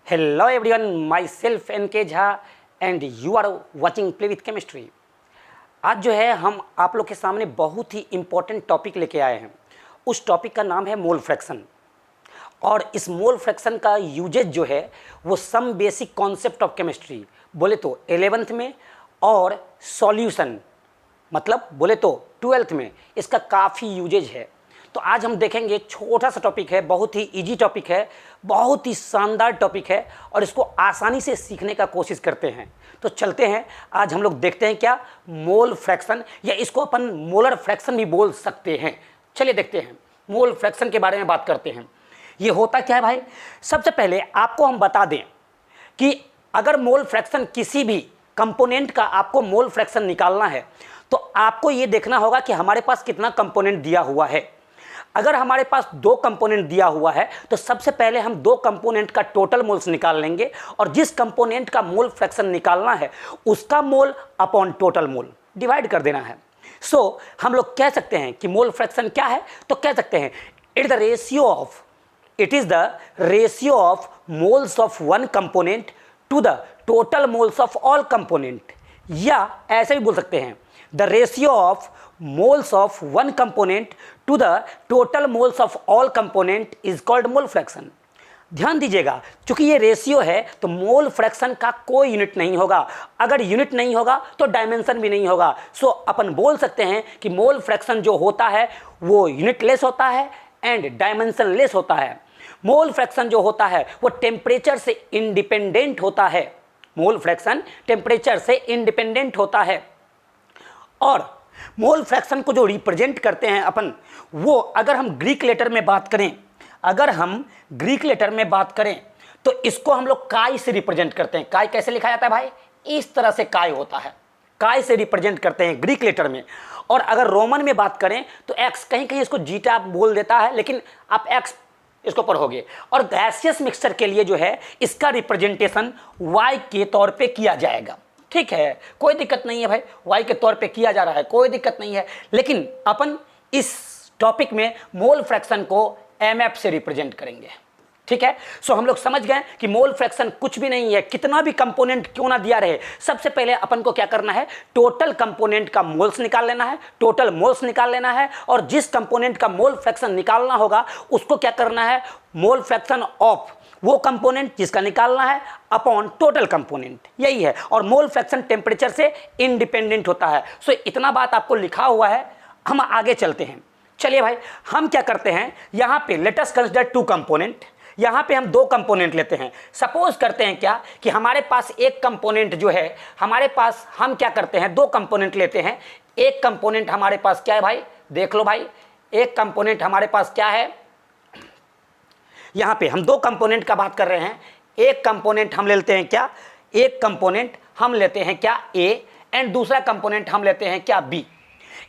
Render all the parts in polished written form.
Hello everyone, myself NK Jha and you are watching Play with Chemistry। आज जो है हम आप लोग के सामने बहुत ही इम्पोर्टेंट टॉपिक लेके आए हैं। उस टॉपिक का नाम है मोल फ्रैक्शन और इस मोल फ्रैक्शन का यूजेज जो है वो some basic concept of chemistry बोले तो 11th में और सॉल्यूशन मतलब बोले तो 12th में इसका काफ़ी यूजेज है। तो आज हम देखेंगे, छोटा सा टॉपिक है, बहुत ही इजी टॉपिक है, बहुत ही शानदार टॉपिक है और इसको आसानी से सीखने का कोशिश करते हैं। तो चलते हैं, आज हम लोग देखते हैं क्या मोल फ्रैक्शन, या इसको अपन मोलर फ्रैक्शन भी बोल सकते हैं। चलिए देखते हैं, मोल फ्रैक्शन के बारे में बात करते हैं। ये होता क्या है भाई? सबसे पहले आपको हम बता दें कि अगर मोल फ्रैक्शन किसी भी कंपोनेंट का आपको मोल फ्रैक्शन निकालना है तो आपको ये देखना होगा कि हमारे पास कितना कंपोनेंट दिया हुआ है। अगर हमारे पास दो कंपोनेंट दिया हुआ है तो सबसे पहले हम दो कंपोनेंट का टोटल मोल्स निकाल लेंगे और जिस कंपोनेंट का मोल फ्रैक्शन निकालना है उसका mole upon total mole divide कर देना है। सो हम लोग कह सकते हैं कि मोल फ्रैक्शन क्या है, तो कह सकते हैं it is the ratio of moles of one component to the total moles of all component, या ऐसे भी बोल सकते हैं the ratio of moles of one component to the total moles of all component is called mole fraction। ध्यान दीजिएगा, चूंकि ये रेशियो है तो मोल फ्रैक्शन का कोई यूनिट नहीं होगा। अगर यूनिट नहीं होगा तो डायमेंशन भी नहीं होगा। सो अपन बोल सकते हैं कि मोल फ्रैक्शन जो होता है वो यूनिट लेस होता है एंड डायमेंशन लेस होता है। मोल फ्रैक्शन जो होता है वो टेम्परेचर से इंडिपेंडेंट होता है। मोल फ्रैक्शन टेम्परेचर से इंडिपेंडेंट होता है और मोल फ्रैक्शन को जो रिप्रेजेंट करते हैं अपन, वो अगर हम ग्रीक लेटर में बात करें तो इसको हम लोग काय से रिप्रेजेंट करते हैं। काय कैसे लिखा जाता है भाई? इस तरह से काय होता है, काय से रिप्रेजेंट करते हैं ग्रीक लेटर में। और अगर रोमन में बात करें तो एक्स, कहीं कहीं इसको जीटा बोल देता है लेकिन आप एक्स इसको पढ़ोगे। और गैसियस मिक्सचर के लिए जो है इसका रिप्रेजेंटेशन वाई के तौर पे किया जाएगा। ठीक है, कोई दिक्कत नहीं है भाई, वाई के तौर पे किया जा रहा है, कोई दिक्कत नहीं है। लेकिन अपन इस टॉपिक में मोल फ्रैक्शन को एमएफ से रिप्रेजेंट करेंगे। ठीक है, सो हम लोग समझ गए कि मोल फ्रैक्शन कुछ भी नहीं है, कितना भी कंपोनेंट क्यों ना दिया रहे, सबसे पहले अपन को क्या करना है, टोटल कंपोनेंट का मोल्स निकाल लेना है, टोटल मोल्स निकाल लेना है। और जिस कंपोनेंट का मोल फ्रैक्शन निकालना होगा उसको क्या करना है, मोल फ्रैक्शन ऑफ वो कंपोनेंट जिसका निकालना है अपॉन टोटल कंपोनेंट, यही है। और मोल फ्रैक्शन टेम्परेचर से इंडिपेंडेंट होता है। सो इतना बात आपको लिखा हुआ है, हम आगे चलते हैं। चलिए भाई, हम क्या करते हैं, यहाँ पे let us consider two component. यहाँ पे हम दो कंपोनेंट लेते हैं। सपोज करते हैं क्या कि हमारे पास एक कंपोनेंट जो है, हमारे पास हम क्या करते हैं, दो कंपोनेंट लेते हैं। एक कंपोनेंट हमारे पास क्या है भाई, देख लो भाई, एक कंपोनेंट हमारे पास क्या है, यहाँ पे हम दो कंपोनेंट का बात कर रहे हैं। एक कंपोनेंट हम लेते हैं क्या, एक कंपोनेंट हम लेते हैं क्या ए, एंड दूसरा कंपोनेंट हम लेते हैं क्या बी।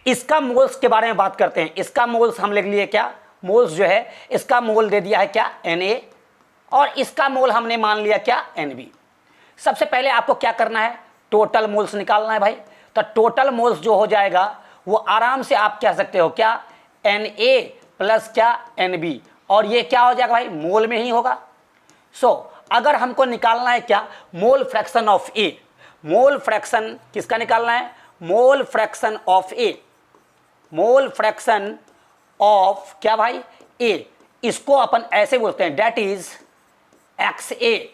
इसका मोल्स के बारे में बात करते हैं। इसका मोल्स हम लिख लिए क्या, मोल्स जो है इसका मोल दे दिया है क्या Na, और इसका मोल हमने मान लिया क्या Nb। सबसे पहले आपको क्या करना है, टोटल मोल्स निकालना है भाई। तो टोटल मोल्स जो हो जाएगा वो आराम से आप कह सकते हो क्या Na प्लस क्या Nb, और ये क्या हो जाएगा भाई, मोल में ही होगा। सो अगर हमको निकालना है क्या, मोल fraction of A, mole fraction किसका निकालना है, मोल fraction of A, mole fraction of क्या भाई ए, इसको अपन ऐसे बोलते हैं डेट इज एक्स ए।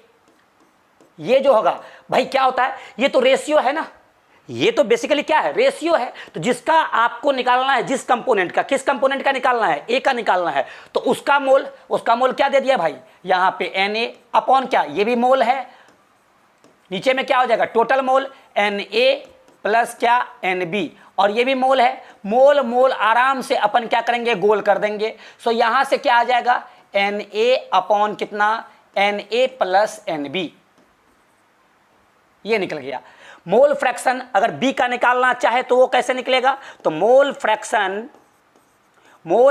ये जो होगा भाई क्या होता है, ये तो रेशियो है ना, ये तो बेसिकली क्या है, रेशियो है। तो जिसका आपको निकालना है, जिस कंपोनेंट का, किस कंपोनेंट का निकालना है, ए का निकालना है, तो उसका मोल क्या दे दिया भाई, यहाँ पे Na अपॉन क्या, ये भी मोल है, नीचे में क्या हो जाएगा टोटल मोल Na प्लस क्या Nb, और ये भी मोल है। मोल आराम से अपन क्या करेंगे, गोल कर देंगे। सो यहाँ से क्या आ जाएगा, Na अपॉन कितना, Na प्लस Nb, ये निकल गया। मोल फ्रैक्शन अगर बी का निकालना चाहे तो वो कैसे निकलेगा, तो मोल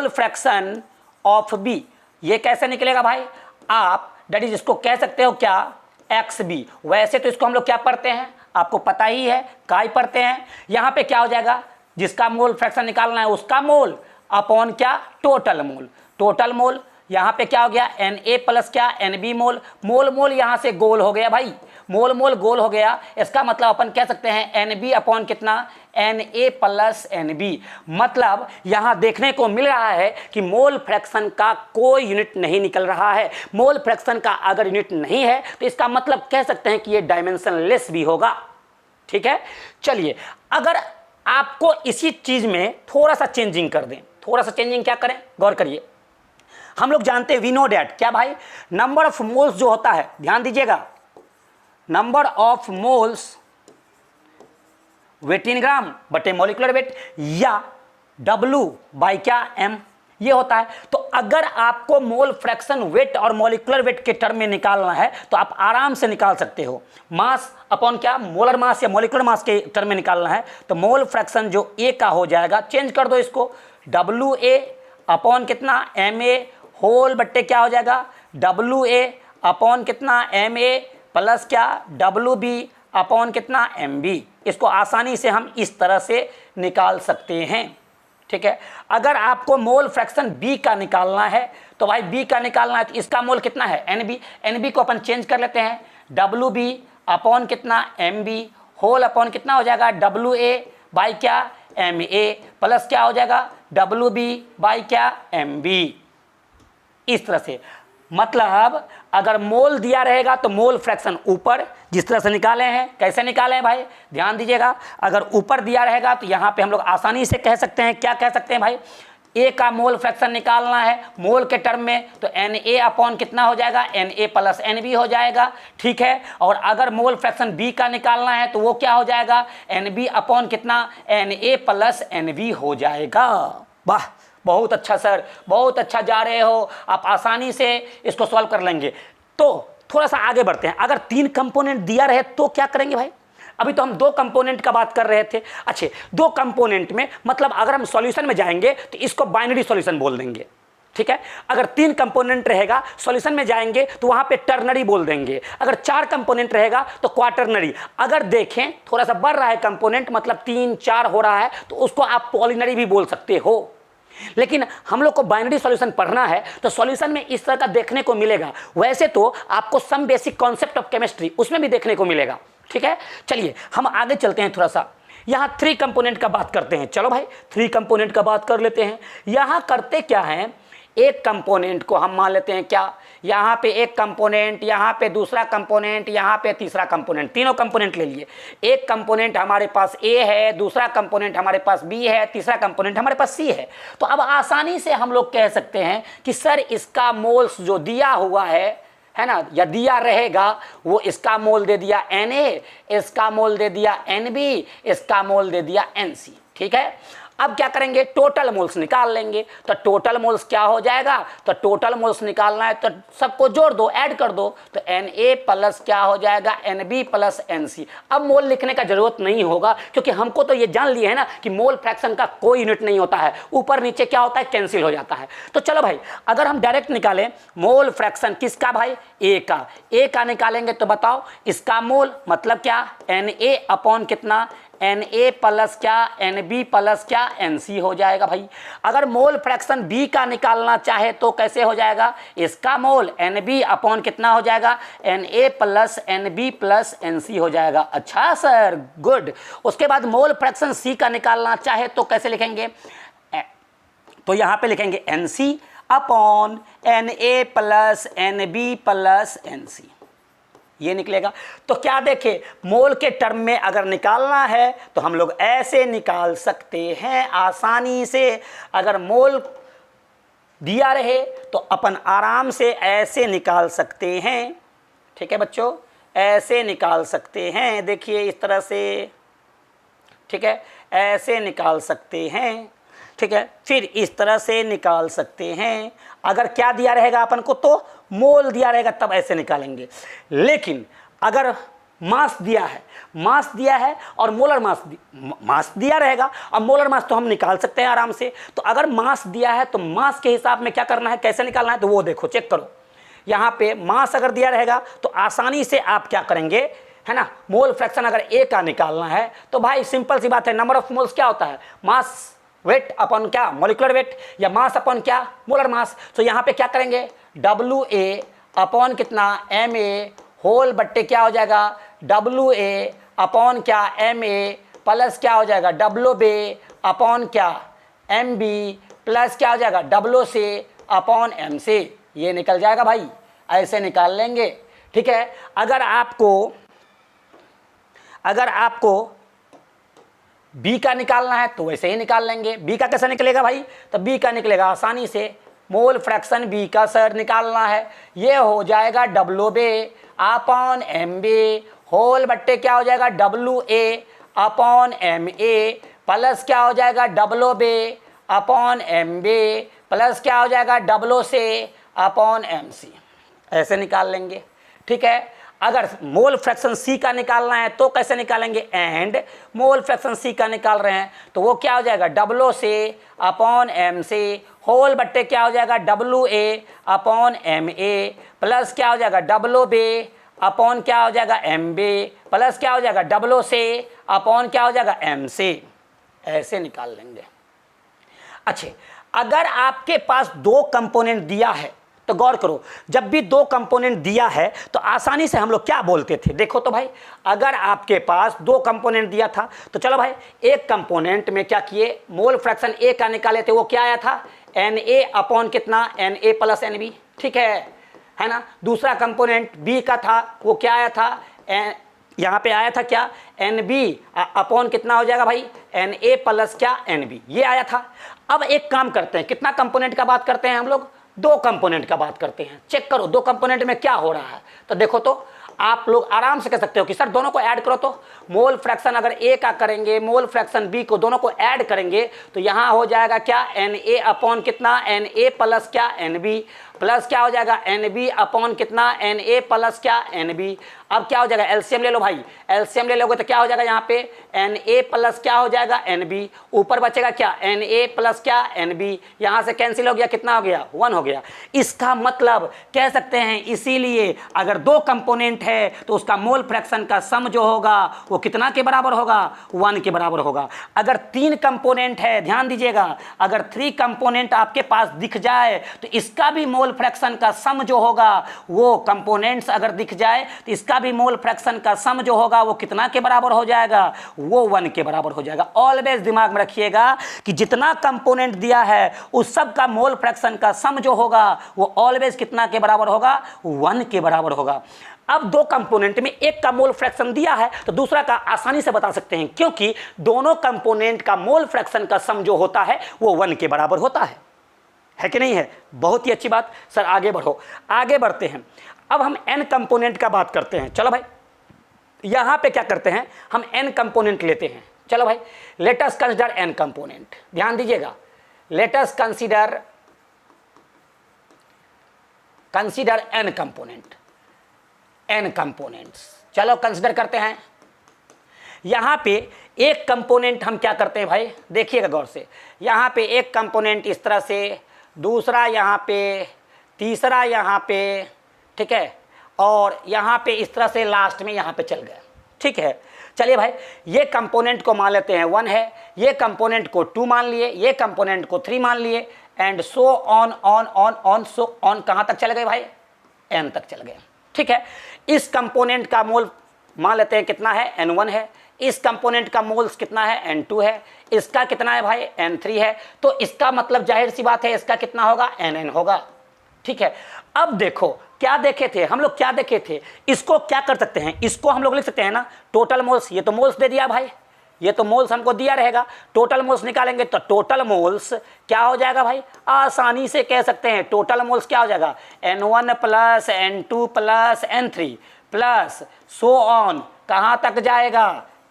फ्रैक्शन ऑफ बी, ये कैसे निकलेगा भाई, आप डेट इज इसको कह सकते हो क्या एक्स बी। वैसे तो इसको हम लोग क्या पढ़ते हैं, आपको पता ही है, काय पढ़ते हैं। यहाँ पे क्या हो जाएगा, जिसका मोल फ्रैक्शन निकालना है उसका मोल अपॉन क्या टोटल मोल, टोटल मोल यहाँ पे क्या हो गया Na प्लस क्या Nb मोल, मोल मोल यहाँ से गोल हो गया भाई, मोल मोल गोल हो गया। इसका मतलब अपन कह सकते हैं Nb अपॉन कितना Na प्लस Nb। मतलब यहाँ देखने को मिल रहा है कि मोल फ्रैक्शन का कोई यूनिट नहीं निकल रहा है। मोल फ्रैक्शन का अगर यूनिट नहीं है तो इसका मतलब कह सकते हैं कि ये डायमेंशनलेस भी होगा। ठीक है, चलिए अगर आपको इसी चीज में थोड़ा सा चेंजिंग कर दें, थोड़ा सा चेंजिंग क्या करें, गौर करिए। हम लोग जानते हैं वी नो डैट क्या भाई, नंबर ऑफ मोल्स जो होता है, ध्यान दीजिएगा, नंबर ऑफ मोल्स वेट इन ग्राम बटे मॉलिक्यूलर वेट या W बाई क्या M ये होता है। तो अगर आपको मोल फ्रैक्शन वेट और मॉलिक्यूलर वेट के टर्म में निकालना है तो आप आराम से निकाल सकते हो। मास अपॉन क्या, मोलर मास या मॉलिक्यूलर मास के टर्म में निकालना है तो मोल फ्रैक्शन जो A का हो जाएगा, चेंज कर दो इसको, WA अपॉन कितना MA होल बट्टे क्या हो जाएगा WA अपॉन कितना MA प्लस क्या WB अपॉन कितना MB। इसको आसानी से हम इस तरह से निकाल सकते हैं। ठीक है, अगर आपको मोल फ्रैक्शन B का निकालना है तो भाई B का निकालना है तो इसका मोल कितना है NB, NB को अपन चेंज कर लेते हैं WB अपॉन कितना MB होल अपॉन कितना हो जाएगा WA बाई क्या MA प्लस क्या हो जाएगा WB बाई क्या MB। इस तरह से मतलब अगर मोल दिया रहेगा तो मोल फ्रैक्शन ऊपर जिस तरह से निकाले हैं, कैसे निकाले हैं भाई ध्यान दीजिएगा। अगर ऊपर दिया रहेगा तो यहाँ पे हम लोग आसानी से कह सकते हैं, क्या कह सकते हैं भाई, A का मोल फ्रैक्शन निकालना है मोल के टर्म में तो Na अपॉन कितना हो जाएगा Na प्लस Nb हो जाएगा। ठीक है, और अगर मोल फ्रैक्शन B का निकालना है तो वो क्या हो जाएगा Nb अपॉन कितना Na प्लस Nb हो जाएगा। वाह बहुत अच्छा सर, बहुत अच्छा जा रहे हो आप, आसानी से इसको सॉल्व कर लेंगे। तो थोड़ा सा आगे बढ़ते हैं, अगर 3 कंपोनेंट दिया रहे तो क्या करेंगे भाई, अभी तो हम 2 कंपोनेंट का बात कर रहे थे। अच्छे 2 कंपोनेंट में मतलब अगर हम सॉल्यूशन में जाएंगे तो इसको बाइनरी सॉल्यूशन बोल देंगे। ठीक है, अगर 3 कंपोनेंट रहेगा सॉल्यूशन में जाएंगे तो वहां पे टर्नरी बोल देंगे, अगर 4 कंपोनेंट रहेगा तो क्वार्टरनरी। अगर देखें थोड़ा सा बढ़ रहा है कंपोनेंट मतलब 3 4 हो रहा है तो उसको आप पॉलिनरी भी बोल सकते हो। लेकिन हम लोग को बाइनरी सॉल्यूशन पढ़ना है तो सॉल्यूशन में इस तरह का देखने को मिलेगा। वैसे तो आपको some basic concept of chemistry उसमें भी देखने को मिलेगा। ठीक है, चलिए हम आगे चलते हैं, थोड़ा सा यहाँ 3 कंपोनेंट का बात करते हैं। चलो भाई 3 कंपोनेंट का बात कर लेते हैं। यहाँ करते क्या है, एक कंपोनेंट को हम मान लेते हैं क्या, यहाँ पे एक कंपोनेंट, यहाँ पे दूसरा कंपोनेंट, यहाँ पे तीसरा कंपोनेंट, तीनों कंपोनेंट ले लिए। एक कंपोनेंट हमारे पास A है, दूसरा कंपोनेंट हमारे पास B है, तीसरा कंपोनेंट हमारे पास C है। तो अब आसानी से हम लोग कह सकते हैं कि सर इसका मोल्स जो दिया हुआ है ना, या दिया रहेगा वो इसका मोल दे दिया Na, इसका मोल दे दिया Nb, इसका मोल दे दिया Nc। ठीक है, अब क्या करेंगे, टोटल मोल्स निकाल लेंगे। तो टोटल मोल्स क्या हो जाएगा, तो टोटल मोल्स निकालना है तो सबको जोड़ दो, ऐड कर दो, तो Na प्लस क्या हो जाएगा Nb प्लस Nc। अब मोल लिखने का जरूरत नहीं होगा क्योंकि हमको तो ये जान लिया है ना कि मोल फ्रैक्शन का कोई यूनिट नहीं होता है, ऊपर नीचे क्या होता है कैंसिल हो जाता है। तो चलो भाई अगर हम डायरेक्ट निकालें मोल फ्रैक्शन किसका भाई, A का निकालेंगे तो बताओ इसका मोल मतलब क्या Na अपॉन कितना Na प्लस क्या Nb प्लस क्या Nc हो जाएगा भाई। अगर मोल फ्रैक्शन B का निकालना चाहे तो कैसे हो जाएगा, इसका मोल Nb अपॉन कितना हो जाएगा Na plus Nb plus Nc हो जाएगा। अच्छा सर गुड। उसके बाद मोल फ्रैक्शन C का निकालना चाहे तो कैसे लिखेंगे, तो यहाँ पे लिखेंगे Nc upon Na plus Nb plus Nc, ये निकलेगा। तो क्या देखे मोल के टर्म में अगर निकालना है तो हम लोग ऐसे निकाल सकते हैं आसानी से। अगर मोल दिया रहे तो अपन आराम से ऐसे निकाल सकते हैं। ठीक है बच्चों, ऐसे निकाल सकते हैं, देखिए इस तरह से। ठीक है, ऐसे निकाल सकते हैं। ठीक है, फिर इस तरह से निकाल सकते हैं। अगर क्या दिया रहेगा अपन को, तो मोल दिया रहेगा तब ऐसे निकालेंगे। लेकिन अगर मास दिया है और मोलर मास दिया रहेगा, और मोलर मास तो हम निकाल सकते हैं आराम से। तो अगर मास दिया है तो मास के हिसाब में क्या करना है, कैसे निकालना है, तो वो देखो चेक करो। यहाँ पे मास अगर दिया रहेगा तो आसानी से आप क्या करेंगे, है ना, मोल फ्रैक्शन अगर A का निकालना है तो भाई सिंपल सी बात है, नंबर ऑफ मोल्स क्या होता है, मास वेट अपॉन क्या, मॉलिक्यूलर वेट, या मास अपॉन क्या, मोलर मास। तो यहाँ पे क्या करेंगे, WA अपॉन कितना, MA होल बट्टे क्या हो जाएगा, WA अपॉन क्या, MA प्लस क्या हो जाएगा, WB अपॉन क्या, MB प्लस क्या हो जाएगा, WC अपॉन MC। ये निकल जाएगा भाई, ऐसे निकाल लेंगे। ठीक है, अगर आपको बी का निकालना है तो वैसे ही निकाल लेंगे। बी का कैसे निकलेगा भाई, तो बी का निकलेगा आसानी से, मोल फ्रैक्शन बी का सर निकालना है, ये हो जाएगा WB अपॉन MB होल बट्टे क्या हो जाएगा, WA अपॉन MA प्लस क्या हो जाएगा, WB अपॉन MB प्लस क्या हो जाएगा, WC अपॉन MC। ऐसे निकाल लेंगे। ठीक है, अगर मोल फ्रैक्शन सी का निकालना है तो कैसे निकालेंगे, एंड मोल फ्रैक्शन सी का निकाल रहे हैं तो वो क्या हो जाएगा, WC अपॉन MC होल बट्टे क्या हो जाएगा, WA अपॉन MA प्लस क्या हो जाएगा, WB अपॉन क्या हो जाएगा, MB प्लस क्या हो जाएगा, WC अपॉन क्या हो जाएगा, MC। ऐसे निकाल लेंगे। अच्छा, अगर आपके पास दो कंपोनेंट दिया है तो गौर करो, जब भी दो कंपोनेंट दिया है तो आसानी से हम लोग क्या बोलते थे, देखो तो भाई, अगर आपके पास दो कंपोनेंट दिया था तो चलो भाई, एक कंपोनेंट में क्या किए, मोल फ्रैक्शन ए का निकाले थे, वो क्या आया था, Na अपॉन कितना, Na प्लस NB। ठीक है ना। दूसरा कंपोनेंट बी का था, वो क्या आया था, यहाँ पे आया था क्या, NB अपॉन कितना हो जाएगा भाई, Na प्लस क्या, NB, ये आया था। अब एक काम करते हैं, कितना कंपोनेंट का बात करते हैं हम लोग, दो कंपोनेंट का बात करते हैं। चेक करो दो कंपोनेंट में क्या हो रहा है, तो देखो तो आप लोग आराम से कह सकते हो कि सर दोनों को ऐड करो, तो मोल फ्रैक्शन अगर ए का करेंगे, मोल फ्रैक्शन बी को, दोनों को ऐड करेंगे तो यहाँ हो जाएगा क्या, Na अपॉन कितना, Na प्लस क्या, NB प्लस क्या हो जाएगा, NB अपॉन कितना, Na प्लस क्या, NB। अब क्या हो जाएगा, एलसीएम ले लो भाई, एलसीएम ले लोगे तो क्या हो जाएगा, यहाँ पे Na प्लस क्या हो जाएगा, NB, ऊपर बचेगा क्या, Na प्लस क्या, NB, यहाँ से कैंसिल हो गया, कितना हो गया, 1 हो गया। इसका मतलब कह सकते हैं, इसीलिए अगर दो कंपोनेंट है तो उसका मोल फ्रैक्शन का सम जो होगा वो कितना के बराबर होगा, 1 के बराबर होगा। अगर तीन कंपोनेंट है, ध्यान दीजिएगा, अगर 3 कंपोनेंट आपके पास दिख जाए तो इसका भी मोल फ्रैक्शन का सम जो होगा, वो कंपोनेंट्स अगर दिख जाए तो इसका भी मोल फ्रैक्शन का सम जो होगा वो कितना के बराबर हो जाएगा, वो 1 के बराबर हो जाएगा। ऑलवेज दिमाग में रखिएगा कि जितना कंपोनेंट दिया है उस सब का मोल फ्रैक्शन का सम जो होगा वो ऑलवेज कितना के बराबर होगा, 1 के बराबर होगा। अब दो कंपोनेंट में एक का मोल फ्रैक्शन दिया है तो दूसरा का आसानी से बता सकते हैं, क्योंकि दोनों कंपोनेंट का मोल फ्रैक्शन का सम जो होता है वो 1 के बराबर होता है कि नहीं है। बहुत ही अच्छी बात। सर आगे बढ़ो, आगे बढ़ते हैं। अब हम n कंपोनेंट का बात करते हैं। चलो भाई, यहां पे क्या करते हैं, हम n कंपोनेंट लेते हैं। चलो भाई, late us consider n component. ध्यान दीजिएगा, late us consider n component, n components. चलो कंसीडर करते हैं। यहां पे एक कंपोनेंट हम क्या करते हैं भाई, देखिएगा गौर से, यहां पे एक कंपोनेंट इस तरह से, दूसरा यहां पे, तीसरा यहां पे, ठीक है, और यहां पे इस तरह से लास्ट में यहां पे चल गए। ठीक है, चलिए भाई, ये कंपोनेंट को मान लेते हैं 1 है, ये कंपोनेंट को 2 मान लिए, ये कंपोनेंट को 3 मान लिए, and so on on on on so on. कहां तक चले गए भाई, n तक चल गए। ठीक है, इस कंपोनेंट का मोल मान लेते हैं कितना है, n1 है, इस कंपोनेंट का मोल्स कितना है, n2 है, इसका कितना है भाई, n3 है, तो इसका मतलब जाहिर सी बात है इसका कितना होगा, nn होगा। ठीक है, अब देखो क्या देखे थे हम लोग, क्या देखे थे, इसको क्या कर सकते हैं, इसको हम लोग लिख सकते हैं ना टोटल मोल्स। ये तो मोल्स दे दिया भाई, ये तो मोल्स हमको दिया रहेगा, टोटल मोल्स निकालेंगे तो टोटल मोल्स क्या हो जाएगा भाई, आसानी से कह सकते हैं टोटल मोल्स क्या हो जाएगा, n1 plus n2 plus n3 plus so on, कहाँ तक जाएगा,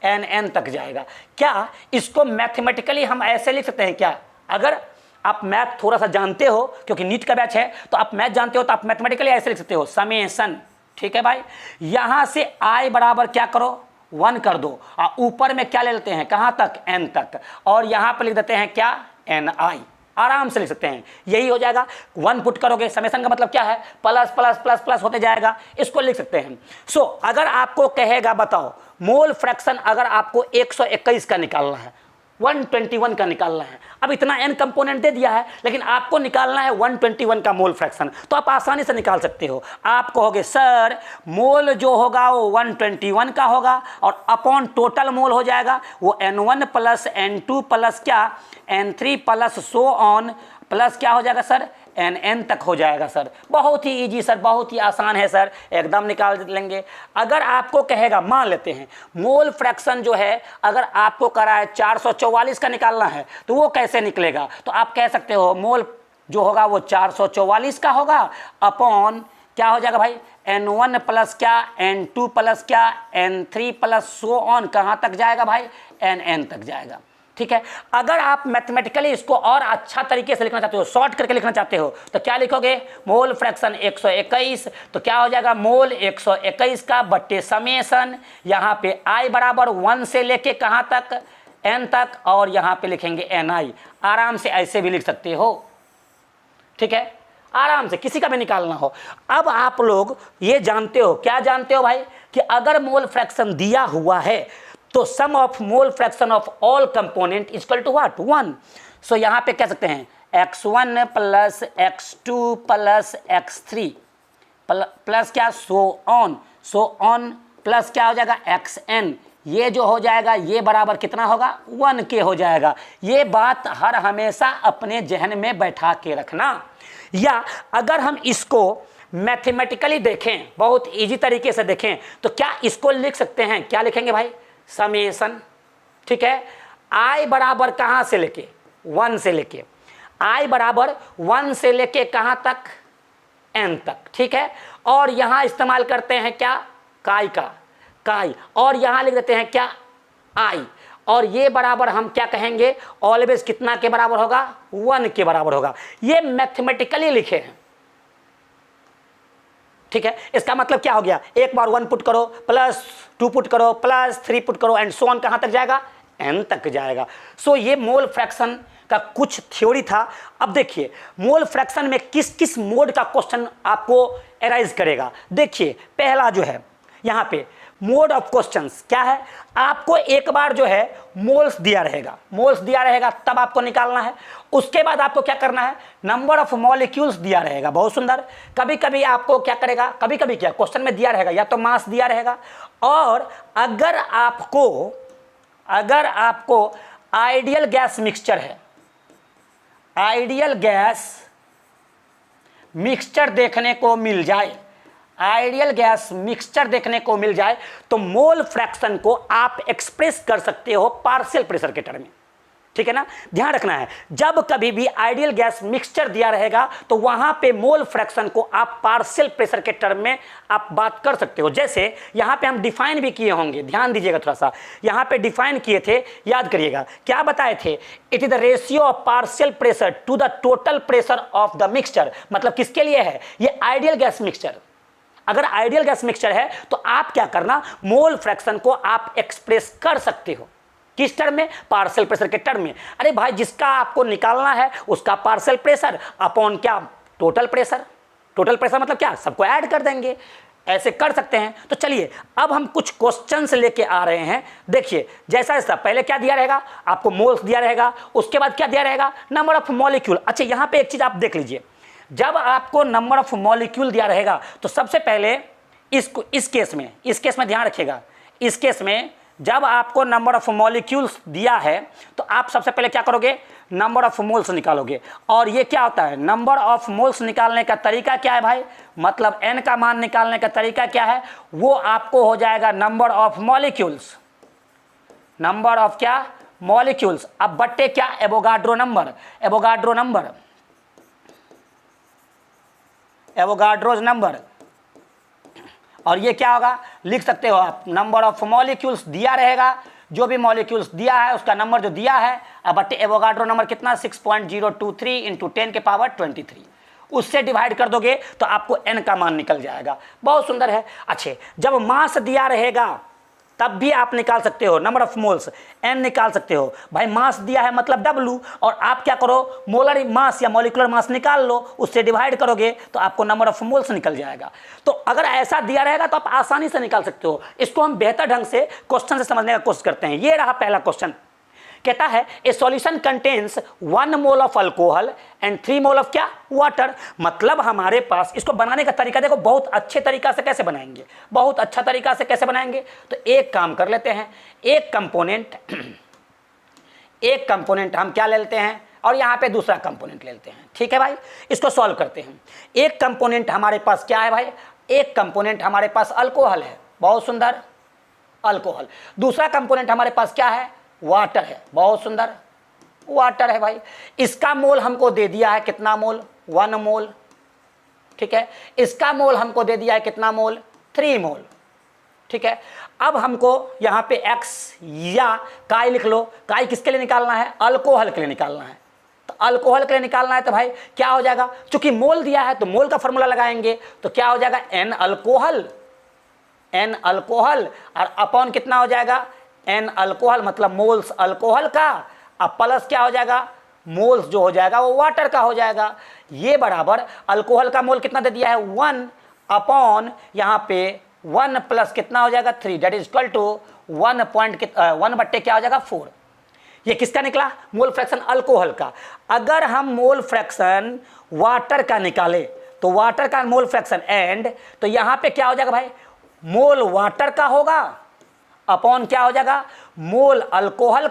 nn तक जाएगा। क्या इसको मैथमेटिकली हम ऐसे लिख सकते हैं क्या, अगर आप मैथ थोड़ा सा जानते हो, क्योंकि नीट का बैच है तो आप मैथ जानते हो, तो आप मैथमेटिकली ऐसे लिख सकते हो, समेशन। ठीक है भाई, यहां से i बराबर क्या करो, 1 कर दो, और ऊपर में क्या ले लेते हैं, कहां तक, n तक, और यहां पर लिख देते हैं क्या, ni। आराम से लिख सकते हैं, यही हो जाएगा। 1 पुट करोगे, समेशन का मतलब क्या है, प्लस प्लस प्लस प्लस होते जाएगा, इसको लिख सकते हैं। सो अगर आपको कहेगा बताओ मोल फ्रैक्शन, अगर आपको 121 का निकालना है, 121 का निकालना है। अब इतना n कंपोनेंट दे दिया है, लेकिन आपको निकालना है 121 का मोल फ्रैक्शन, तो आप आसानी से निकाल सकते हो। आप कहोगे सर मोल जो होगा वो 121 का होगा और अपॉन टोटल मोल हो जाएगा वो N1 प्लस N2 प्लस क्या N3 plus so on plus क्या हो जाएगा सर NN तक हो जाएगा सर। बहुत ही इजी सर, बहुत ही आसान है सर, एकदम निकाल लेंगे। अगर आपको कहेगा, मान लेते हैं मोल फ्रैक्शन जो है अगर आपको करा है 444 का निकालना है तो वो कैसे निकलेगा, तो आप कह सकते हो मोल जो होगा वो 444 का होगा अपॉन क्या हो जाएगा भाई N1 प्लस क्या N2 प्लस क्या N3 प्लस सो ऑन कहाँ तक जाएगा भाई NN तक जाएगा। ठीक है, अगर आप मैथमेटिकली इसको और अच्छा तरीके से लिखना चाहते हो, शॉर्ट करके लिखना चाहते हो, तो क्या लिखोगे मोल फ्रैक्शन 121, तो क्या हो जाएगा मोल 121 का बट्टे समेशन, यहाँ पे i बराबर 1 से लेके कहाँ तक n तक, और यहाँ पे लिखेंगे ni। आराम से ऐसे भी लिख सकते हो, ठीक है, आराम से किसी का भी निकालना हो। अब आप लोग ये जानते हो, क्या जानते हो भाई, कि अगर मोल फ्रैक्शन दिया हुआ है तो sum of mole fraction of all component equal to what 1। So यहाँ पे कह सकते हैं x1 plus x2 plus x3 plus क्या सो ऑन प्लस क्या हो जाएगा xn, ये जो हो जाएगा ये बराबर कितना होगा 1 के हो जाएगा। ये बात हर हमेशा अपने जहन में बैठा के रखना। या अगर हम इसको मैथमेटिकली देखें, बहुत इजी तरीके से देखें, तो क्या इसको लिख सकते हैं, क्या लिखेंगे भाई समेशन। ठीक है, i बराबर कहाँ से लेके 1 से लेके i बराबर 1 से लेके कहाँ तक n तक। ठीक है, और यहाँ इस्तेमाल करते हैं क्या काई, और यहाँ लिख देते हैं क्या i, और ये बराबर हम क्या कहेंगे ऑलवेज कितना के बराबर होगा 1 के बराबर होगा। ये मैथमेटिकली लिखे हैं। ठीक है, इसका मतलब क्या हो गया, एक बार 1 पुट करो प्लस 2 पुट करो प्लस 3 पुट करो एंड सो ऑन कहाँ तक जाएगा n तक जाएगा। सो ये मोल फ्रैक्शन का कुछ थ्योरी था। अब देखिए मोल फ्रैक्शन में किस किस मोड का क्वेश्चन आपको अराइज करेगा। देखिए पहला जो है यहाँ पे मोड ऑफ क्वेश्चंस क्या है, आपको एक बार जो है मोल्स दिया रहेगा तब आपको निकालना है। उसके बाद आपको क्या करना है, नंबर ऑफ मॉलिक्यूल्स दिया रहेगा, बहुत सुंदर। कभी कभी आपको क्या करेगा, कभी कभी क्या क्वेश्चन में दिया रहेगा या तो मास दिया रहेगा, और अगर आपको आइडियल गैस मिक्सचर है, आइडियल गैस मिक्सचर देखने को मिल जाए, आइडियल गैस मिक्सचर देखने को मिल जाए तो मोल फ्रैक्शन को आप एक्सप्रेस कर सकते हो पार्शियल प्रेशर के टर्म में। ठीक है ना, ध्यान रखना है, जब कभी भी आइडियल गैस मिक्सचर दिया रहेगा तो वहां पे मोल फ्रैक्शन को आप पार्शियल प्रेशर के टर्म में आप बात कर सकते हो। जैसे यहां पे हम डिफाइन भी किए होंगे, ध्यान दीजिएगा थोड़ा सा, यहां पे डिफाइन किए थे, याद करिएगा क्या बताए थे, it is the ratio of partial pressure to the total pressure of the mixture. मतलब किसके लिए है, ये आइडियल गैस मिक्सचर। अगर आइडियल गैस मिक्सचर है तो आप क्या करना, मोल फ्रैक्शन को आप एक्सप्रेस कर सकते हो किस टर्म में, पार्शियल प्रेशर के टर्म में। अरे भाई जिसका आपको निकालना है उसका पार्शियल प्रेशर अपॉन क्या टोटल प्रेशर। टोटल प्रेशर मतलब क्या, सबको ऐड कर देंगे, ऐसे कर सकते हैं। तो चलिए अब हम कुछ क्वेश्चंस लेके आ रहे हैं। देखिए जैसा पहले क्या दिया रहेगा, आपको मोल्स दिया रहेगा, उसके बाद क्या दिया रहेगा, नंबर ऑफ मॉलिक्यूल। अच्छा यहाँ पे एक चीज आप देख लीजिए, जब आपको नंबर ऑफ मॉलिक्यूल दिया रहेगा तो सबसे पहले इस केस में ध्यान रखिएगा, इस केस में जब आपको नंबर ऑफ मॉलिक्यूल्स दिया है तो आप सबसे पहले क्या करोगे, नंबर ऑफ मोल्स निकालोगे। और ये क्या होता है, नंबर ऑफ मोल्स निकालने का तरीका क्या है भाई, मतलब n का मान निकालने का तरीका क्या है, वो आपको हो जाएगा number of molecules, number of क्या मॉलिक्यूल्स, अब बट्टे क्या एवोगाड्रो नंबर, और ये क्या होगा, लिख सकते हो आप नंबर ऑफ मॉलिक्यूल्स दिया रहेगा, जो भी मॉलिक्यूल्स दिया है उसका नंबर जो दिया है, अब बट्टे एवोगाड्रो नंबर कितना 6.023 इंटू 10 के पावर 23, उससे डिवाइड कर दोगे तो आपको n का मान निकल जाएगा। बहुत सुंदर है। अच्छे, जब मास दिया रहेगा तब भी आप निकाल सकते हो नंबर ऑफ मोल्स, n निकाल सकते हो। भाई मास दिया है मतलब W, और आप क्या करो, मोलर मास या मॉलिक्यूलर मास निकाल लो, उससे डिवाइड करोगे तो आपको नंबर ऑफ मोल्स निकल जाएगा। तो अगर ऐसा दिया रहेगा तो आप आसानी से निकाल सकते हो। इसको हम बेहतर ढंग से क्वेश्चन से समझने का कोशिश करते हैं। ये रहा पहला क्वेश्चन, कहता है a solution contains 1 mole of alcohol and 3 mole of क्या, वाटर। मतलब हमारे पास इसको बनाने का तरीका देखो, बहुत अच्छे तरीका से कैसे बनाएंगे, बहुत अच्छा तरीका से कैसे बनाएंगे। तो एक काम कर लेते हैं, एक कंपोनेंट हम क्या ले लेते हैं और यहाँ पे दूसरा कंपोनेंट ले लेते हैं। ठीक है भाई, इसको सॉल्व करते हैं। एक कंपोनेंट हमारे पास क्या है भाई, एक कंपोनेंट हमारे पास अल्कोहल है, बहुत सुंदर, अल्कोहल। दूसरा कंपोनेंट हमारे पास क्या है, वाटर है, बहुत सुंदर, वाटर है भाई। इसका मोल हमको दे दिया है कितना मोल, 1 मोल। ठीक है, इसका मोल हमको दे दिया है कितना मोल, 3 मोल। ठीक है, अब हमको यहाँ पे x या काई लिख लो। काई किसके लिए निकालना है, अल्कोहल के लिए निकालना है। तो अल्कोहल के लिए निकालना है तो भाई क्या हो जाएगा, चूंकि मोल दिया है तो मोल का फॉर्मूला लगाएंगे, तो क्या हो जाएगा, n अल्कोहल और अपॉन कितना हो जाएगा, n अल्कोहल, मतलब मोल्स अल्कोहल का, अब प्लस क्या हो जाएगा, मोल्स जो हो जाएगा वो वाटर का हो जाएगा। ये बराबर अल्कोहल का मोल कितना दे दिया है, 1 अपॉन यहाँ पे 1 प्लस कितना हो जाएगा, 3, दैट इज इक्वल टू 1 बट्टे क्या हो जाएगा, 4। ये किसका निकला, मोल फ्रैक्शन अल्कोहल का। अगर हम मोल फ्रैक्शन वाटर का निकाले तो वाटर का मोल फ्रैक्शन एंड, तो यहाँ पे क्या हो जाएगा भाई, मोल वाटर का होगा अपॉन क्या हो जाएगा, मोल अल्कोहल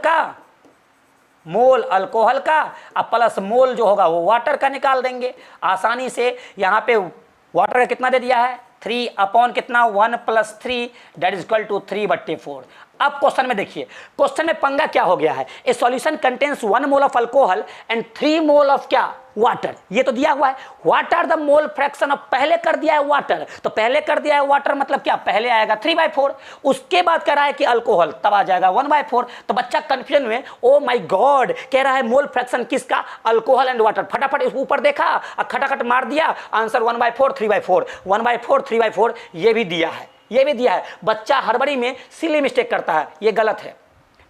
का, अब प्लस मोल जो होगा वो वाटर का निकाल देंगे आसानी से। यहाँ पे वाटर का कितना दे दिया है, 3 अपॉन कितना, 1 plus 3 that is equal to 3/4। अब क्वेश्चन में देखिए, क्वेश्चन में पंगा क्या हो गया है, a solution contains 1 mole of alcohol and 3 mole of क्या, वाटर। ये तो दिया हुआ है, what are the mole fraction of, पहले कर दिया है वाटर, तो पहले कर दिया है वाटर मतलब क्या, पहले आएगा 3/4, उसके बाद कह रहा है कि अल्कोहल, तब आ जाएगा 1/4। तो बच्चा कंफ्यूजन में, ओ माय गॉड, कह रहा है मोल फ्रैक्शन किसका, अल्कोहल एंड वाटर। फटाफट इस ऊपर देखा और खटाखट मार दिया आंसर, 1/4 3/4, 1/4 3/4, ये भी दिया है, ये भी दिया है। बच्चा हड़बड़ी में सिली मिस्टेक करता है, ये गलत है।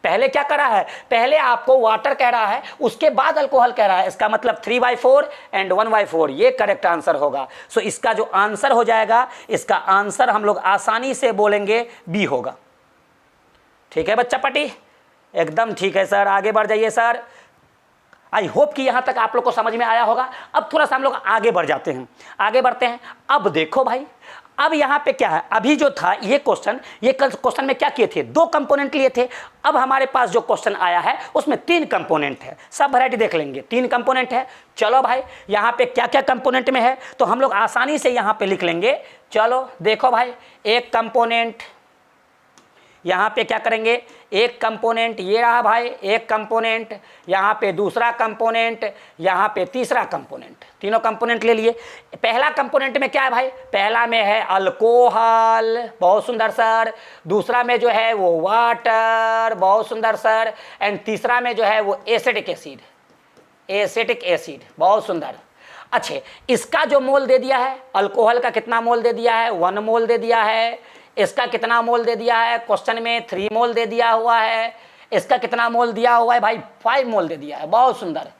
पहले क्या कर रहा है, पहले आपको वाटर कह रहा है, उसके बाद अल्कोहल कह रहा है, इसका मतलब 3/4 एंड 1/4, ये करेक्ट आंसर होगा। सो इसका जो आंसर हो जाएगा, इसका आंसर हम लोग आसानी से बोलेंगे बी होगा। ठीक है बच्चा पटी, एकदम ठीक है सर, आगे बढ़ जाइए सर। आई होप कि यहां तक आप लोग को समझ में आया होगा। अब थोड़ा सा हम लोग आगे बढ़ जाते हैं, आगे बढ़ते हैं। अब देखो भाई, अब यहाँ पे क्या है, अभी जो था ये क्वेश्चन, ये कल क्वेश्चन में क्या किए थे, 2 कंपोनेंट लिए थे। अब हमारे पास जो क्वेश्चन आया है उसमें 3 कंपोनेंट है, सब वैरायटी देख लेंगे, 3 कंपोनेंट है। चलो भाई, यहाँ पे क्या क्या कंपोनेंट में है तो हम लोग आसानी से यहाँ पे लिख लेंगे। चलो देखो भाई, एक कंपोनेंट, यहाँ पे क्या करेंगे, एक कंपोनेंट ये रहा भाई, एक कंपोनेंट, यहाँ पे दूसरा कंपोनेंट, यहाँ पे तीसरा कंपोनेंट, तीनों कंपोनेंट ले लिए। पहला कंपोनेंट में क्या है भाई, पहला में है अल्कोहल, बहुत सुंदर सर। दूसरा में जो है वो वाटर, बहुत सुंदर सर। एंड तीसरा में जो है वो एसिटिक एसिड, बहुत सुंदर। अच्छे, इसका जो मोल दे दिया है, अल्कोहल का कितना मोल दे दिया है, 1 मोल दे दिया है। इसका कितना मोल दे दिया है, क्वेश्चन में 3 मोल दे दिया हुआ है। इसका कितना मोल दिया हुआ है भाई, 5 मोल दे दिया है, बहुत सुंदर।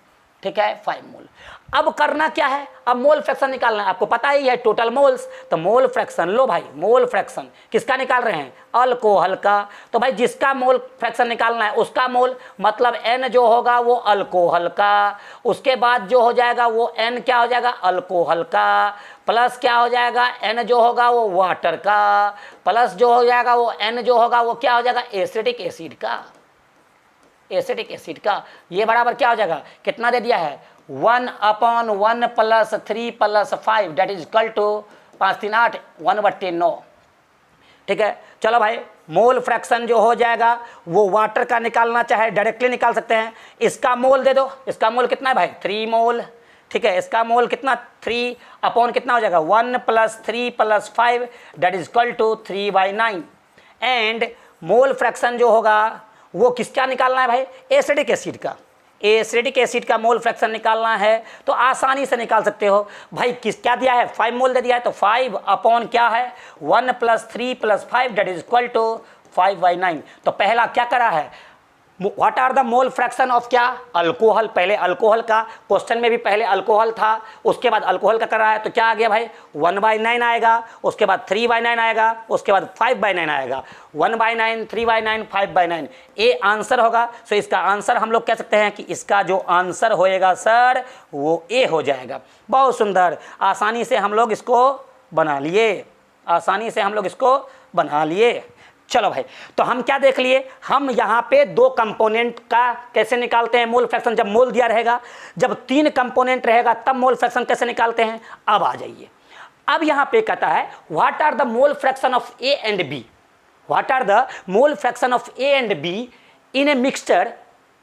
ठीक है, 5 मोल। अब करना क्या है, अब मोल फ्रैक्शन निकालना है, आपको पता ही है टोटल मोल्स। तो मोल फ्रैक्शन लो भाई, मोल फ्रैक्शन किसका निकाल रहे हैं, अल्कोहल का। तो भाई जिसका मोल फ्रैक्शन निकालना है उसका मोल, मतलब n जो होगा वो अल्कोहल का, उसके बाद जो हो जाएगा वो n क्या हो जाएगा, अल्कोहल का, प्लस क्या हो जाएगा, n जो होगा वो वाटर का, प्लस जो हो जाएगा वो n जो होगा वो क्या हो जाएगा, एसिटिक एसिड का, एसिटिक एसिड का। ये बराबर क्या हो जाएगा, कितना दे दिया है, 1/1 plus 3 plus 5 that is equal to 5 3 8 1/9। ठीक है, चलो भाई, मोल फ्रैक्शन जो हो जाएगा वो वाटर का निकालना चाहे डायरेक्टली निकाल सकते हैं। इसका मोल दे दो, इसका मोल कितना है भाई, 3 मोल। ठीक है, इसका मोल कितना, 3 अपॉन कितना हो जाएगा, 1 plus 3 plus 5 that is equal to 3/9। And mole fraction जो होगा वो किसका निकालना है भाई, एसिडिक एसिड का। एसिडिक एसिड का मोल फ्रैक्शन निकालना है तो आसानी से निकाल सकते हो भाई। किस क्या दिया है, 5 मोल दे दिया है, तो 5 अपॉन क्या है, 1 plus 3 plus 5 that is equal to 5/9। तो पहला क्या करा है, what are the mole fraction of क्या, अल्कोहल। पहले अल्कोहल का क्वेश्चन में भी पहले अल्कोहल था, उसके बाद अल्कोहल का कर रहा है, तो क्या आ गया भाई 1/9 आएगा, उसके बाद 3/9 आएगा, उसके बाद 5/9 आएगा। 1/9, 3/9, 5/9 ए आंसर होगा। सो इसका आंसर हम लोग कह सकते हैं कि इसका जो आंसर होएगा सर वो ए हो जाएगा। बहुत सुंदर, आसानी से हम लोग इसको बना लिए, आसानी से हम लोग इसको बना लिए। चलो भाई, तो हम क्या देख लिए, हम यहाँ पे दो कंपोनेंट का कैसे निकालते हैं मोल फ्रैक्शन, जब मोल दिया रहेगा, जब 3 कंपोनेंट रहेगा तब मोल फ्रैक्शन कैसे निकालते हैं। अब आ जाइए, अब यहाँ पे कहता है what are the mole fraction of A and B, what are the mole fraction of A and B in a mixture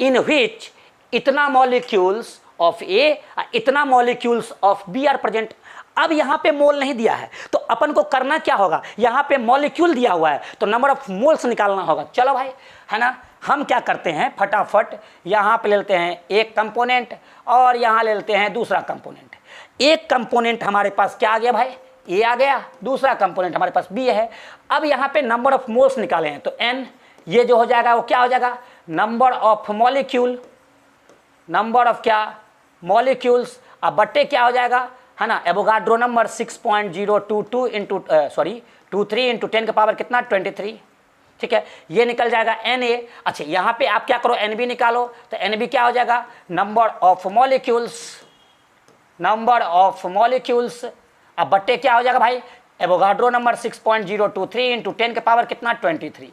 in which इतना मॉलिक्यूल्स ऑफ ए इतना molecules of B are present. अब यहाँ पे मोल नहीं दिया है तो अपन को करना क्या होगा, यहाँ पे मॉलिक्यूल दिया हुआ है तो नंबर ऑफ मोल्स निकालना होगा। चलो भाई, है ना, हम क्या करते हैं फटाफट, यहाँ पे ले लेते हैं एक कंपोनेंट और यहाँ ले लेते हैं दूसरा कंपोनेंट। एक कंपोनेंट हमारे पास क्या आ गया भाई, ए आ गया, दूसरा कंपोनेंट हमारे पास बी है। अब यहाँ पे नंबर ऑफ मोल्स निकाले हैं तो एन, ये जो हो जाएगा वो क्या हो जाएगा, number of molecule, number of क्या मॉलिक्यूल्स, अब बट्टे क्या हो जाएगा, है ना, एवोगाड्रो नंबर 6.022 इंटू 23 इंटू 10 का पावर कितना 23। ठीक है, ये निकल जाएगा एन ए। अच्छा, यहाँ पे आप क्या करो एन बी निकालो, तो एन बी क्या हो जाएगा, number of molecules, number of molecules, अब बट्टे क्या हो जाएगा भाई, एवोगाड्रो नंबर 6.023 इंटू 10 के पावर कितना 23।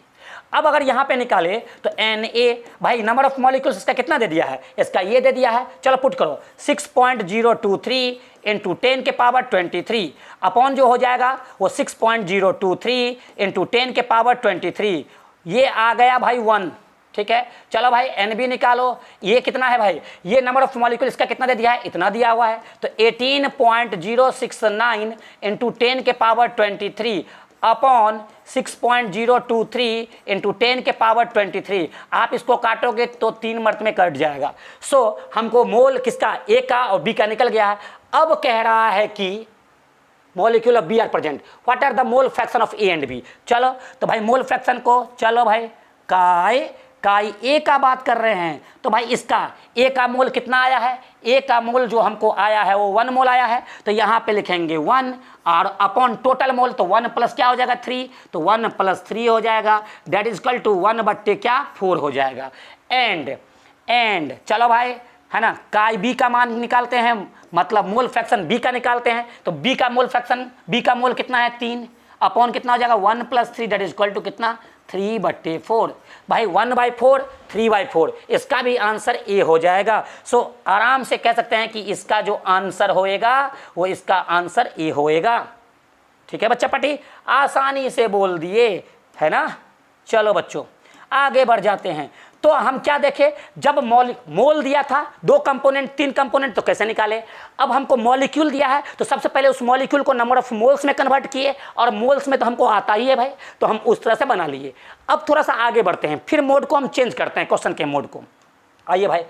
अब अगर यहाँ पे निकाले तो एन ए, भाई नंबर ऑफ मॉलिक्यूल्स इसका कितना दे दिया है, इसका ये दे दिया है, चलो पुट करो 6.023 इंटू 10 के पावर 23 अपॉन जो हो जाएगा वो 6.023 इंटू 10 के पावर 23, ये आ गया भाई 1। ठीक है, चलो भाई एन बी निकालो, ये कितना है भाई, ये नंबर ऑफ मॉलिक्यूल इसका कितना दे दिया है, इतना दिया हुआ है, तो 18.069 इंटू 10 के पावर 23 अपॉन 6.023 इंटू 10 के पावर 23। आप इसको काटोगे तो 3 मर्त में कट जाएगा। सो हमको मोल किसका, ए का और बी का निकल गया है। अब कह रहा है कि molecule of B are present, what are the mole fraction of A and B. चलो तो भाई मोल फ्रैक्शन को, चलो भाई काई ए का बात कर रहे हैं तो भाई इसका ए का मोल कितना आया है, ए का मोल जो हमको आया है वो 1 मोल आया है, तो यहाँ पे लिखेंगे 1 और अपॉन टोटल मोल, तो 1 प्लस क्या हो जाएगा 3, तो 1 प्लस 3 हो जाएगा, दैट इज इक्वल टू 1 बट्टे क्या 4 हो जाएगा। एंड चलो भाई, है ना, काई बी का मान निकालते हैं, मतलब मोल फ्रैक्शन बी का निकालते हैं, तो बी का मोल फ्रैक्शन, बी का मोल कितना है 3 अपॉन कितना हो जाएगा 1 plus 3 that is equal to कितना 3/4। भाई 1/4 3/4, इसका भी आंसर ए हो जाएगा। सो आराम से कह सकते हैं कि इसका जो आंसर होएगा वो इसका आंसर ए होएगा। ठीक है बच्चा पटी, आसानी से बोल दिए, है ना। चलो बच्चों आगे बढ़ जाते हैं। तो हम क्या देखें, जब मोल दिया था 2 कंपोनेंट 3 कंपोनेंट तो कैसे निकाले। अब हमको मॉलिक्यूल दिया है तो सबसे पहले उस मॉलिक्यूल को नंबर ऑफ मोल्स में कन्वर्ट किए, और मोल्स में तो हमको आता ही है भाई, तो हम उस तरह से बना लिए। अब थोड़ा सा आगे बढ़ते हैं, फिर मोड को हम चेंज करते हैं, क्वेश्चन के मोड को। आइए भाई,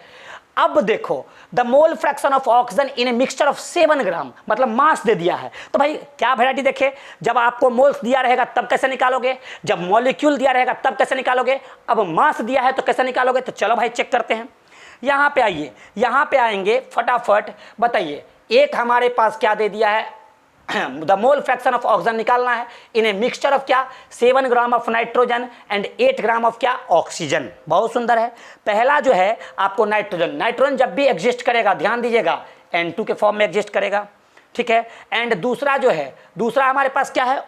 अब देखो the mole fraction of oxygen in a mixture of 7 ग्राम, मतलब मास दे दिया है। तो भाई क्या वैरायटी देखे, जब आपको मोल्स दिया रहेगा तब कैसे निकालोगे, जब मॉलिक्यूल दिया रहेगा तब कैसे निकालोगे, अब मास दिया है तो कैसे निकालोगे। तो चलो भाई चेक करते हैं, यहाँ पे आइए, यहाँ पे आएंगे फटाफट, बताइए एक हमारे पास क्या दे दिया है, the mole fraction of oxygen निकालना है इन ए मिक्सचर ऑफ क्या 7 gram of nitrogen and 8 gram of क्या ऑक्सीजन। बहुत सुंदर है। पहला जो है आपको नाइट्रोजन जब भी एग्जिस्ट करेगा, ध्यान दीजिएगा N2 के फॉर्म में एग्जिस्ट करेगा, ठीक है। एंड दूसरा जो है, दूसरा हमारे पास क्या है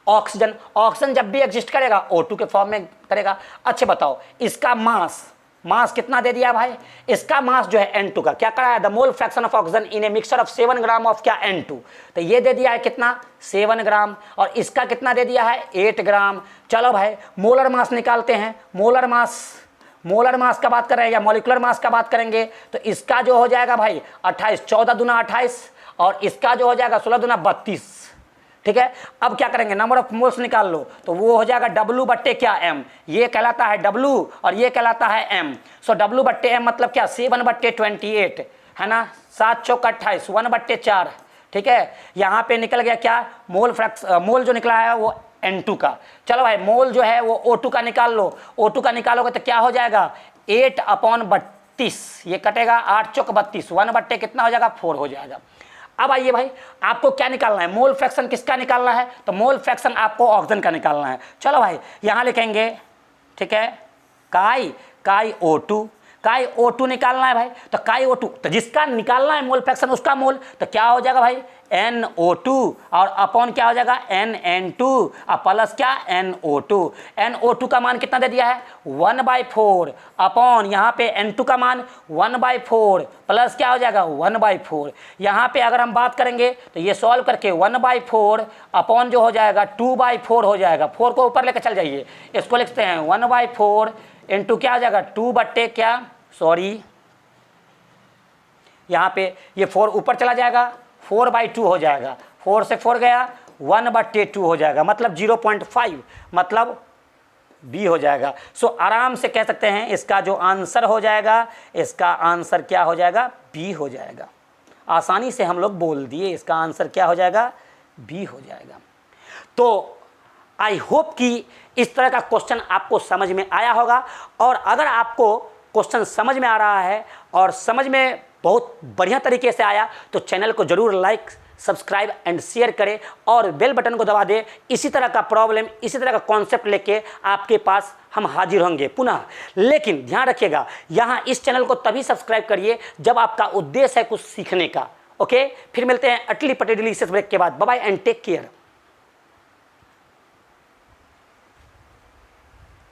ऑक्सीजन जब भी एग्जिस्ट करेगा O2 के फॉर्म में करेगा। अच्छा बताओ इसका मास कितना दे दिया भाई, इसका मास जो है N2 का क्या कराया, the mole fraction of oxygen in a mixture of 7 gram of क्या N2, तो ये दे दिया है कितना 7 ग्राम, और इसका कितना दे दिया है 8 ग्राम। चलो भाई मोलर मास निकालते हैं, मोलर मास का बात कर रहे हैं या मॉलिक्यूलर मास का बात करेंगे, तो इसका जो हो जाएगा भाई 28, 14 दूना 28, और इसका जो हो जाएगा 16 दूना 32। ठीक है, अब क्या करेंगे, नंबर ऑफ मोल्स निकाल लो, तो वो हो जाएगा W बट्टे क्या M, ये कहलाता है W और ये कहलाता है M। सो W बट्टे M मतलब क्या 7/28, है ना, 7 चौक 28, 1/4। ठीक है, यहाँ पे निकल गया क्या मोल जो निकला है वो N2 का। चलो भाई मोल जो है वो O2 का निकाल लो, O2 का निकालोगे तो क्या हो जाएगा 8/32, ये कटेगा 8 चौक 32, 1/, कितना हो जाएगा 4 हो जाएगा। अब आइए भाई, आपको क्या निकालना है, मोल फ्रैक्शन किसका निकालना है, तो मोल फ्रैक्शन आपको ऑक्सीजन का निकालना है। चलो भाई यहाँ लिखेंगे, ठीक है, काई O2, काई O2 निकालना है भाई, तो काई O2, तो जिसका निकालना है मोल फ्रैक्शन उसका मोल, तो क्या हो जाएगा भाई NO2 और अपॉन क्या हो जाएगा NN2 और प्लस क्या NO2। NO2 का मान कितना दे दिया है 1/4 अपॉन यहाँ पे N2 का मान 1/4 प्लस क्या हो जाएगा 1/4। यहाँ पे अगर हम बात करेंगे तो ये सॉल्व करके 1/4 अपॉन जो हो जाएगा 2/4 हो जाएगा, 4 को ऊपर लेकर चल जाइए, इसको लिखते हैं 1/4 इंटू क्या हो जाएगा 2 क्या, सॉरी यहाँ पे ये 4 ऊपर चला जाएगा, 4/2 हो जाएगा, 4 से 4 गया 1/2 हो जाएगा, मतलब 0.5, मतलब बी हो जाएगा। सो आराम से कह सकते हैं इसका जो आंसर हो जाएगा, इसका आंसर क्या हो जाएगा बी हो जाएगा। आसानी से हम लोग बोल दिए, इसका आंसर क्या हो जाएगा बी हो जाएगा। तो आई होप कि इस तरह का क्वेश्चन आपको समझ में आया होगा, और अगर आपको क्वेश्चन समझ में आ रहा है और समझ में बहुत बढ़िया तरीके से आया तो चैनल को जरूर लाइक, सब्सक्राइब एंड शेयर करें और बेल बटन को दबा दें। इसी तरह का प्रॉब्लम, इसी तरह का कॉन्सेप्ट लेके आपके पास हम हाजिर होंगे पुनः। लेकिन ध्यान रखिएगा, यहाँ इस चैनल को तभी सब्सक्राइब करिए जब आपका उद्देश्य है कुछ सीखने का। ओके, फिर मिलते हैं अटली पटेल डिलीशियस ब्रेक के बाद। Bye bye and take care.